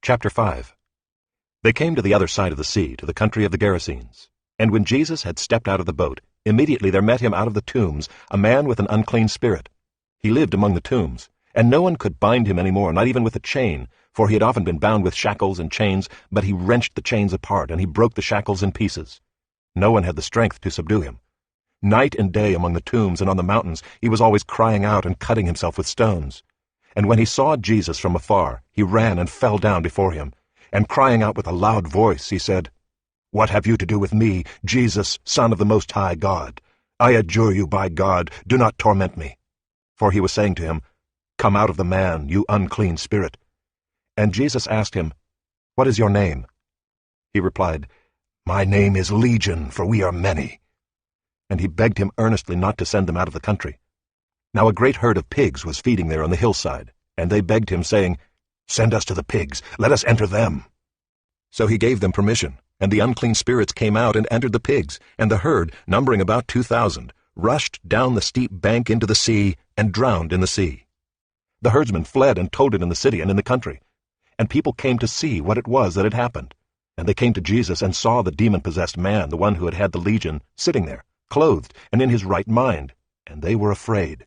Chapter 5. They came to the other side of the sea, to the country of the Gerasenes. And when Jesus had stepped out of the boat, immediately there met him out of the tombs a man with an unclean spirit. He lived among the tombs, and no one could bind him any more, not even with a chain, for he had often been bound with shackles and chains, but he wrenched the chains apart, and he broke the shackles in pieces. No one had the strength to subdue him. Night and day among the tombs and on the mountains he was always crying out and cutting himself with stones. And when he saw Jesus from afar, he ran and fell down before him, and crying out with a loud voice, he said, "What have you to do with me, Jesus, Son of the Most High God? I adjure you by God, do not torment me." For he was saying to him, "Come out of the man, you unclean spirit." And Jesus asked him, "What is your name?" He replied, "My name is Legion, for we are many." And he begged him earnestly not to send them out of the country. Now a great herd of pigs was feeding there on the hillside, and they begged him, saying, "Send us to the pigs, let us enter them." So he gave them permission, and the unclean spirits came out and entered the pigs, and the herd, numbering about 2,000, rushed down the steep bank into the sea and drowned in the sea. The herdsmen fled and told it in the city and in the country, and people came to see what it was that had happened. And they came to Jesus and saw the demon-possessed man, the one who had had the legion, sitting there, clothed and in his right mind, and they were afraid.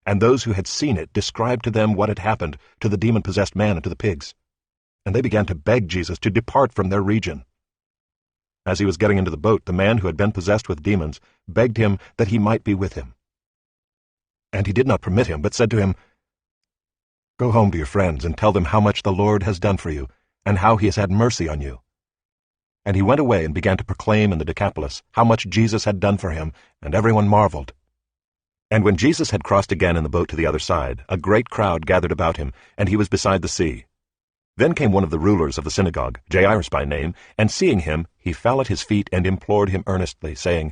And those who had seen it described to them what had happened to the demon-possessed man and to the pigs. And they began to beg Jesus to depart from their region. As he was getting into the boat, the man who had been possessed with demons begged him that he might be with him. And he did not permit him, but said to him, "Go home to your friends and tell them how much the Lord has done for you, and how he has had mercy on you." And he went away and began to proclaim in the Decapolis how much Jesus had done for him, and everyone marveled. And when Jesus had crossed again in the boat to the other side, a great crowd gathered about him, and he was beside the sea. Then came one of the rulers of the synagogue, Jairus by name, and seeing him, he fell at his feet and implored him earnestly, saying,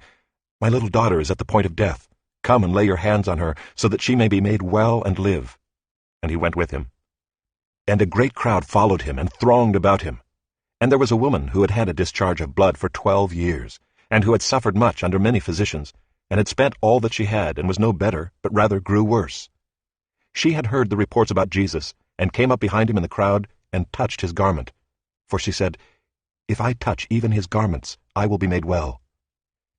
"My little daughter is at the point of death. Come and lay your hands on her, so that she may be made well and live." And he went with him. And a great crowd followed him and thronged about him. And there was a woman who had had a discharge of blood for 12 years, and who had suffered much under many physicians, and had spent all that she had, and was no better, but rather grew worse. She had heard the reports about Jesus, and came up behind him in the crowd, and touched his garment. For she said, "If I touch even his garments, I will be made well."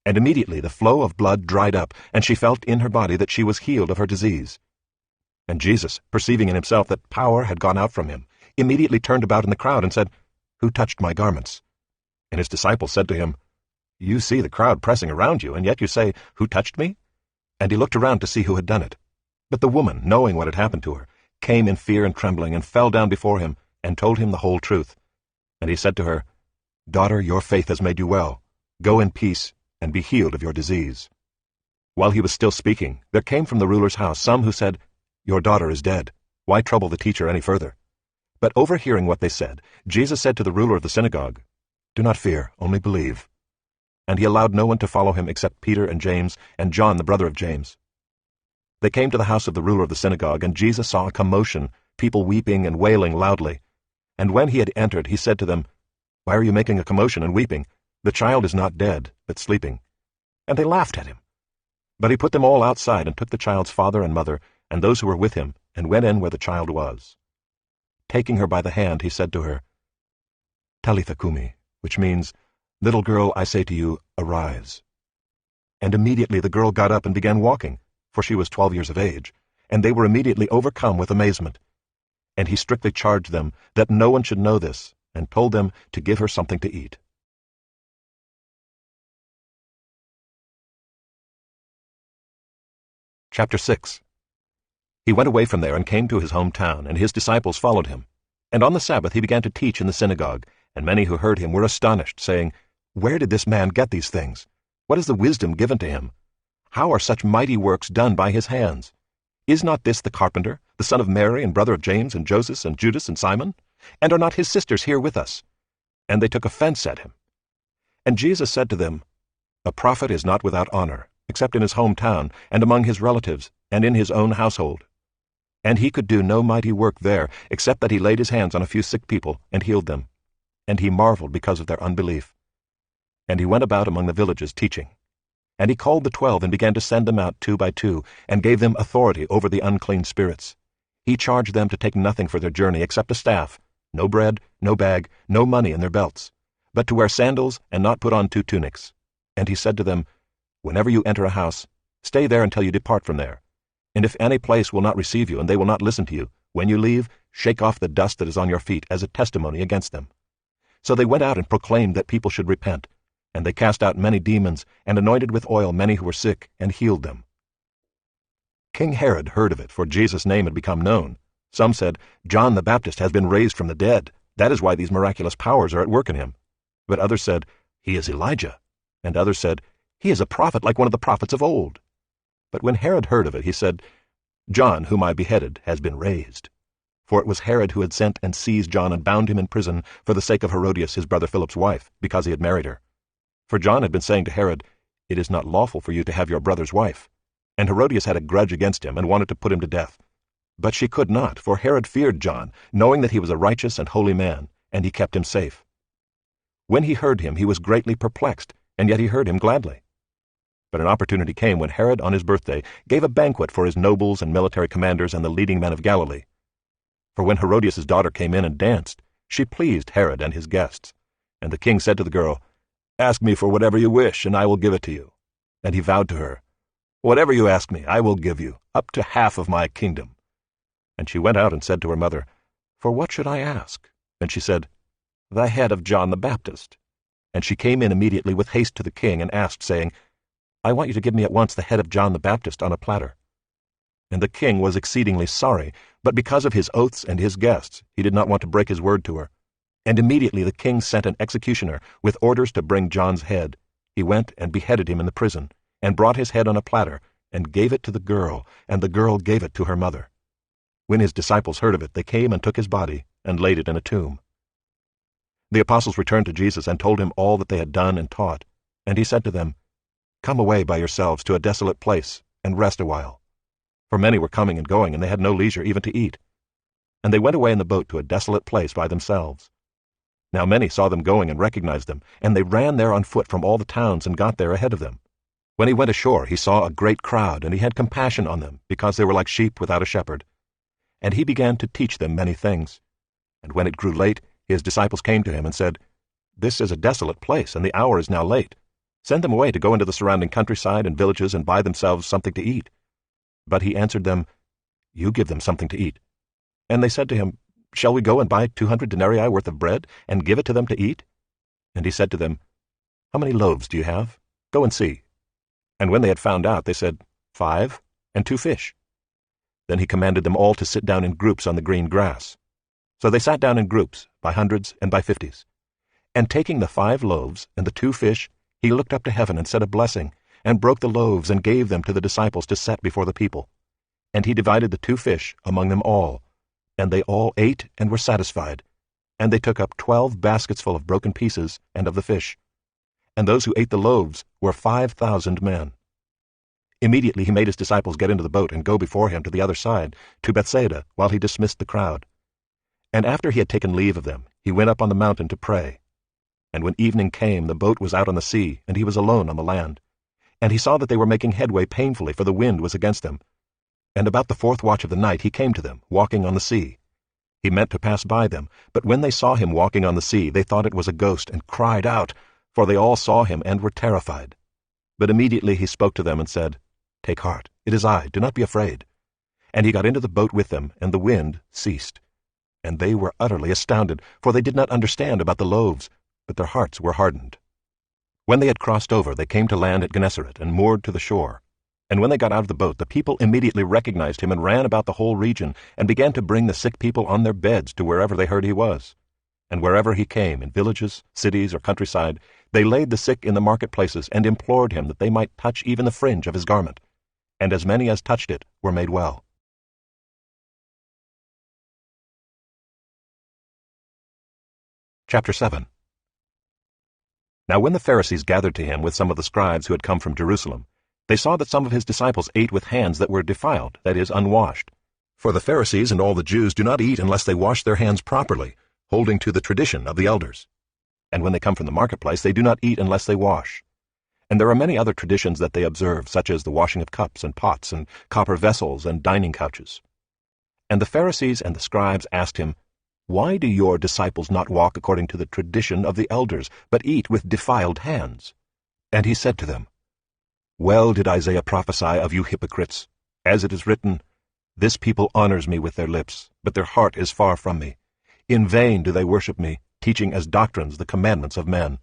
And immediately the flow of blood dried up, and she felt in her body that she was healed of her disease. And Jesus, perceiving in himself that power had gone out from him, immediately turned about in the crowd and said, "Who touched my garments?" And his disciples said to him, "You see the crowd pressing around you, and yet you say, 'Who touched me?'" And he looked around to see who had done it. But the woman, knowing what had happened to her, came in fear and trembling, and fell down before him, and told him the whole truth. And he said to her, "Daughter, your faith has made you well. Go in peace, and be healed of your disease." While he was still speaking, there came from the ruler's house some who said, "Your daughter is dead. Why trouble the teacher any further?" But overhearing what they said, Jesus said to the ruler of the synagogue, "Do not fear, only believe." And he allowed no one to follow him except Peter and James and John the brother of James. They came to the house of the ruler of the synagogue, and Jesus saw a commotion, people weeping and wailing loudly. And when he had entered, he said to them, "Why are you making a commotion and weeping? The child is not dead, but sleeping." And they laughed at him. But he put them all outside, and took the child's father and mother, and those who were with him, and went in where the child was. Taking her by the hand, he said to her, "Talitha cumi," which means, "Little girl, I say to you, arise." And immediately the girl got up and began walking, for she was 12 years of age, and they were immediately overcome with amazement. And he strictly charged them that no one should know this, and told them to give her something to eat. Chapter 6. He went away from there and came to his hometown, and his disciples followed him. And on the Sabbath he began to teach in the synagogue, and many who heard him were astonished, saying, "Where did this man get these things? What is the wisdom given to him? How are such mighty works done by his hands? Is not this the carpenter, the son of Mary and brother of James and Joseph and Judas and Simon? And are not his sisters here with us?" And they took offense at him. And Jesus said to them, "A prophet is not without honor, except in his hometown, and among his relatives, and in his own household." And he could do no mighty work there, except that he laid his hands on a few sick people and healed them. And he marveled because of their unbelief. And he went about among the villages teaching. And he called the 12 and began to send them out 2 by 2, and gave them authority over the unclean spirits. He charged them to take nothing for their journey except a staff, no bread, no bag, no money in their belts, but to wear sandals and not put on 2 tunics. And he said to them, Whenever you enter a house, stay there until you depart from there. And if any place will not receive you and they will not listen to you, when you leave, shake off the dust that is on your feet as a testimony against them. So they went out and proclaimed that people should repent. And they cast out many demons, and anointed with oil many who were sick, and healed them. King Herod heard of it, for Jesus' name had become known. Some said, John the Baptist has been raised from the dead. That is why these miraculous powers are at work in him. But others said, He is Elijah. And others said, He is a prophet like one of the prophets of old. But when Herod heard of it, he said, John, whom I beheaded, has been raised. For it was Herod who had sent and seized John and bound him in prison for the sake of Herodias, his brother Philip's wife, because he had married her. For John had been saying to Herod, It is not lawful for you to have your brother's wife. And Herodias had a grudge against him and wanted to put him to death. But she could not, for Herod feared John, knowing that he was a righteous and holy man, and he kept him safe. When he heard him, he was greatly perplexed, and yet he heard him gladly. But an opportunity came when Herod, on his birthday, gave a banquet for his nobles and military commanders and the leading men of Galilee. For when Herodias' daughter came in and danced, she pleased Herod and his guests. And the king said to the girl, Ask me for whatever you wish, and I will give it to you. And he vowed to her, Whatever you ask me, I will give you, up to half of my kingdom. And she went out and said to her mother, For what should I ask? And she said, The head of John the Baptist. And she came in immediately with haste to the king and asked, saying, I want you to give me at once the head of John the Baptist on a platter. And the king was exceedingly sorry, but because of his oaths and his guests, he did not want to break his word to her. And immediately the king sent an executioner with orders to bring John's head. He went and beheaded him in the prison, and brought his head on a platter, and gave it to the girl, and the girl gave it to her mother. When his disciples heard of it, they came and took his body, and laid it in a tomb. The apostles returned to Jesus and told him all that they had done and taught. And he said to them, Come away by yourselves to a desolate place, and rest a while. For many were coming and going, and they had no leisure even to eat. And they went away in the boat to a desolate place by themselves. Now many saw them going and recognized them, and they ran there on foot from all the towns and got there ahead of them. When he went ashore, he saw a great crowd, and he had compassion on them, because they were like sheep without a shepherd. And he began to teach them many things. And when it grew late, his disciples came to him and said, This is a desolate place, and the hour is now late. Send them away to go into the surrounding countryside and villages and buy themselves something to eat. But he answered them, You give them something to eat. And they said to him, Shall we go and buy 200 denarii worth of bread, and give it to them to eat? And he said to them, How many loaves do you have? Go and see. And when they had found out, they said, 5, and 2 fish. Then he commanded them all to sit down in groups on the green grass. So they sat down in groups, by hundreds and by 50s. And taking the 5 loaves and the 2 fish, he looked up to heaven and said a blessing, and broke the loaves and gave them to the disciples to set before the people. And he divided the 2 fish among them all. And they all ate and were satisfied. And they took up 12 baskets full of broken pieces and of the fish. And those who ate the loaves were 5,000 men. Immediately he made his disciples get into the boat and go before him to the other side, to Bethsaida, while he dismissed the crowd. And after he had taken leave of them, he went up on the mountain to pray. And when evening came, the boat was out on the sea, and he was alone on the land. And he saw that they were making headway painfully, for the wind was against them. And about the 4th watch of the night he came to them, walking on the sea. He meant to pass by them, but when they saw him walking on the sea, they thought it was a ghost, and cried out, for they all saw him and were terrified. But immediately he spoke to them and said, Take heart, it is I, do not be afraid. And he got into the boat with them, and the wind ceased. And they were utterly astounded, for they did not understand about the loaves, but their hearts were hardened. When they had crossed over, they came to land at Gennesaret and moored to the shore. And when they got out of the boat, the people immediately recognized him and ran about the whole region, and began to bring the sick people on their beds to wherever they heard he was. And wherever he came, in villages, cities, or countryside, they laid the sick in the marketplaces and implored him that they might touch even the fringe of his garment. And as many as touched it were made well. Chapter 7. Now when the Pharisees gathered to him with some of the scribes who had come from Jerusalem, they saw that some of his disciples ate with hands that were defiled, that is, unwashed. For the Pharisees and all the Jews do not eat unless they wash their hands properly, holding to the tradition of the elders. And when they come from the marketplace, they do not eat unless they wash. And there are many other traditions that they observe, such as the washing of cups and pots and copper vessels and dining couches. And the Pharisees and the scribes asked him, "Why do your disciples not walk according to the tradition of the elders, but eat with defiled hands?" And he said to them, "Well did Isaiah prophesy of you hypocrites, as it is written, 'This people honors me with their lips, but their heart is far from me. In vain do they worship me, teaching as doctrines the commandments of men.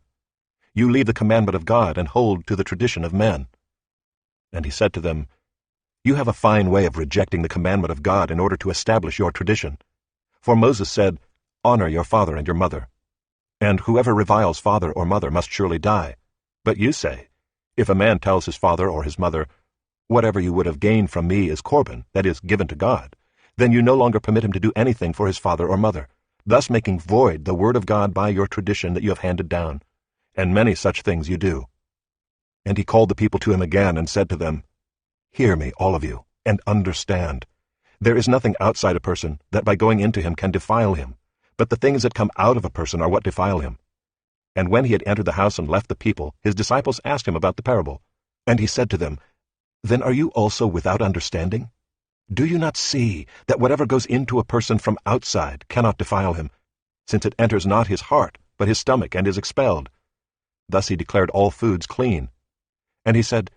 You leave the commandment of God and hold to the tradition of men.'" And he said to them, "You have a fine way of rejecting the commandment of God in order to establish your tradition. For Moses said, 'Honor your father and your mother,' and whoever reviles father or mother must surely die. But you say, 'If a man tells his father or his mother, whatever you would have gained from me is Corban, that is, given to God,' then you no longer permit him to do anything for his father or mother, thus making void the word of God by your tradition that you have handed down. And many such things you do." And he called the people to him again and said to them, "Hear me, all of you, and understand. There is nothing outside a person that by going into him can defile him, but the things that come out of a person are what defile him." And when he had entered the house and left the people, his disciples asked him about the parable. And he said to them, "Then are you also without understanding? Do you not see that whatever goes into a person from outside cannot defile him, since it enters not his heart, but his stomach, and is expelled?" Thus he declared all foods clean. And he said,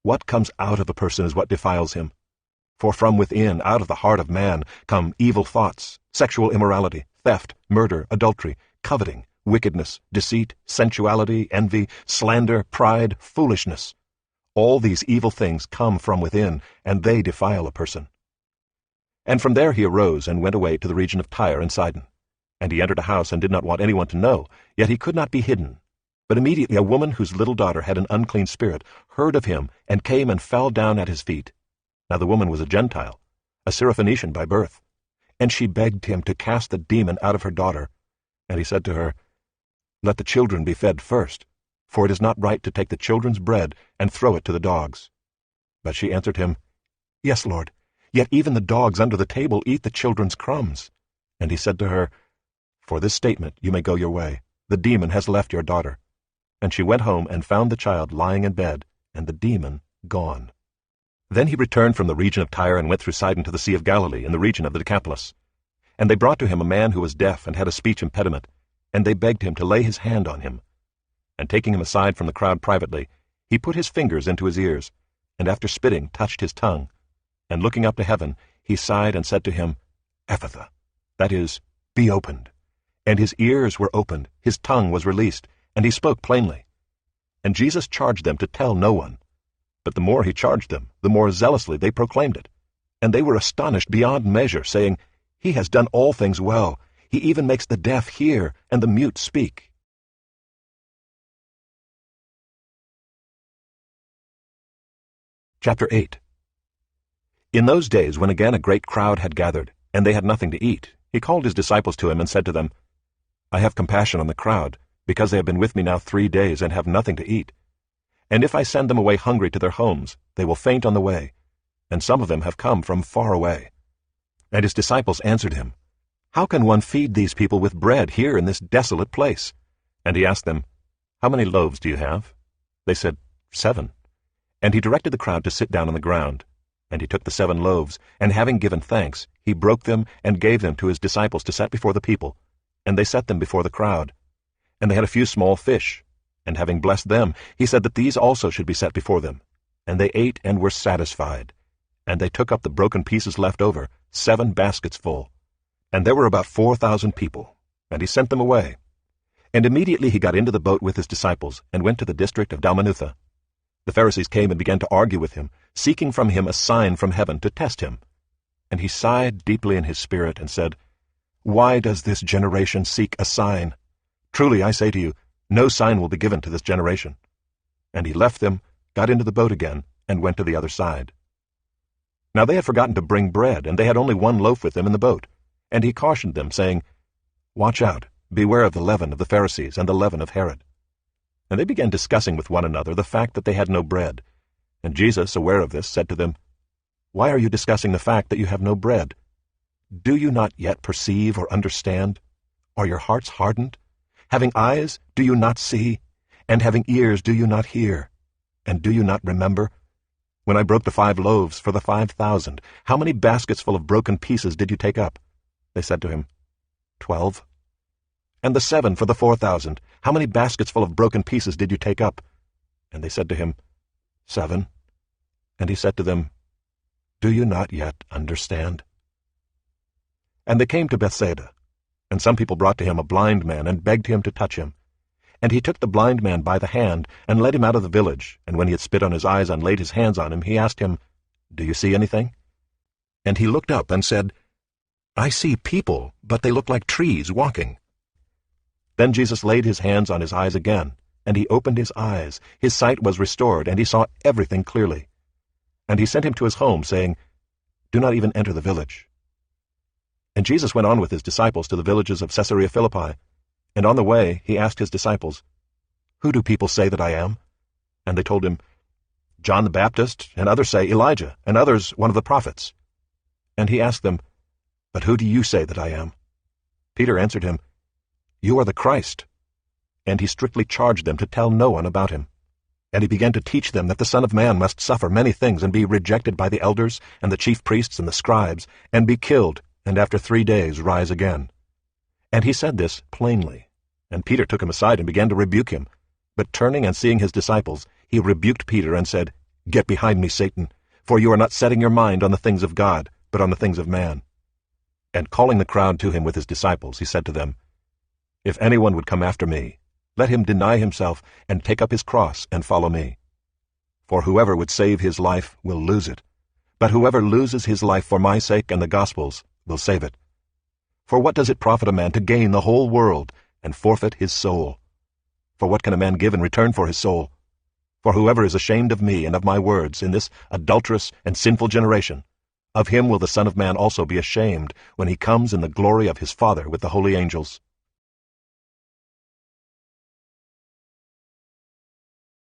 "What comes out of a person is what defiles him. For from within, out of the heart of man, come evil thoughts, sexual immorality, theft, murder, adultery, coveting, wickedness, deceit, sensuality, envy, slander, pride, foolishness. All these evil things come from within, and they defile a person." And from there he arose and went away to the region of Tyre and Sidon. And he entered a house and did not want anyone to know, yet he could not be hidden. But immediately a woman whose little daughter had an unclean spirit heard of him, and came and fell down at his feet. Now the woman was a Gentile, a Syrophoenician by birth. And she begged him to cast the demon out of her daughter. And he said to her, "Let the children be fed first, for it is not right to take the children's bread and throw it to the dogs." But she answered him, "Yes, Lord, yet even the dogs under the table eat the children's crumbs." And he said to her, "For this statement you may go your way. The demon has left your daughter." And she went home and found the child lying in bed, and the demon gone. Then he returned from the region of Tyre and went through Sidon to the Sea of Galilee in the region of the Decapolis. And they brought to him a man who was deaf and had a speech impediment, and they begged him to lay his hand on him. And taking him aside from the crowd privately, he put his fingers into his ears, and after spitting touched his tongue. And looking up to heaven, he sighed and said to him, "Ephphatha," that is, "Be opened." And his ears were opened, his tongue was released, and he spoke plainly. And Jesus charged them to tell no one. But the more he charged them, the more zealously they proclaimed it. And they were astonished beyond measure, saying, "He has done all things well. He even makes the deaf hear and the mute speak." Chapter 8. In those days, when again a great crowd had gathered, and they had nothing to eat, he called his disciples to him and said to them, "I have compassion on the crowd, because they have been with me now 3 days and have nothing to eat. And if I send them away hungry to their homes, they will faint on the way, and some of them have come from far away." And his disciples answered him, "How can one feed these people with bread here in this desolate place?" And he asked them, "How many loaves do you have?" They said, 7. And he directed the crowd to sit down on the ground. And he took the 7 loaves, and having given thanks, he broke them and gave them to his disciples to set before the people. And they set them before the crowd. And they had a few small fish. And having blessed them, he said that these also should be set before them. And they ate and were satisfied. And they took up the broken pieces left over, 7 baskets full. And there were about 4,000 people. And he sent them away. And immediately he got into the boat with his disciples, and went to the district of Dalmanutha. The Pharisees came and began to argue with him, seeking from him a sign from heaven to test him. And he sighed deeply in his spirit, and said, "Why does this generation seek a sign? Truly I say to you, no sign will be given to this generation." And he left them, got into the boat again, and went to the other side. Now they had forgotten to bring bread, and they had only 1 loaf with them in the boat. And he cautioned them, saying, "Watch out, beware of the leaven of the Pharisees and the leaven of Herod." And they began discussing with one another the fact that they had no bread. And Jesus, aware of this, said to them, "Why are you discussing the fact that you have no bread? Do you not yet perceive or understand? Are your hearts hardened? Having eyes, do you not see? And having ears, do you not hear? And do you not remember? When I broke the 5 loaves for the 5,000, how many baskets full of broken pieces did you take up?" They said to him, 12. And the 7 for the 4,000, how many baskets full of broken pieces did you take up? And they said to him, 7. And he said to them, Do you not yet understand? And they came to Bethsaida, and some people brought to him a blind man, and begged him to touch him. And he took the blind man by the hand, and led him out of the village, and when he had spit on his eyes and laid his hands on him, he asked him, Do you see anything? And he looked up and said, I see people, but they look like trees walking. Then Jesus laid his hands on his eyes again, and he opened his eyes. His sight was restored, and he saw everything clearly. And he sent him to his home, saying, Do not even enter the village. And Jesus went on with his disciples to the villages of Caesarea Philippi. And on the way he asked his disciples, Who do people say that I am? And they told him, John the Baptist, and others say Elijah, and others one of the prophets. And he asked them, But who do you say that I am? Peter answered him, You are the Christ. And he strictly charged them to tell no one about him. And he began to teach them that the Son of Man must suffer many things, and be rejected by the elders, and the chief priests, and the scribes, and be killed, and after 3 days rise again. And he said this plainly. And Peter took him aside and began to rebuke him. But turning and seeing his disciples, he rebuked Peter and said, Get behind me, Satan, for you are not setting your mind on the things of God, but on the things of man. And calling the crowd to him with his disciples, he said to them, If anyone would come after me, let him deny himself and take up his cross and follow me. For whoever would save his life will lose it, but whoever loses his life for my sake and the gospel's will save it. For what does it profit a man to gain the whole world and forfeit his soul? For what can a man give in return for his soul? For whoever is ashamed of me and of my words in this adulterous and sinful generation, of him will the Son of Man also be ashamed when he comes in the glory of his Father with the holy angels.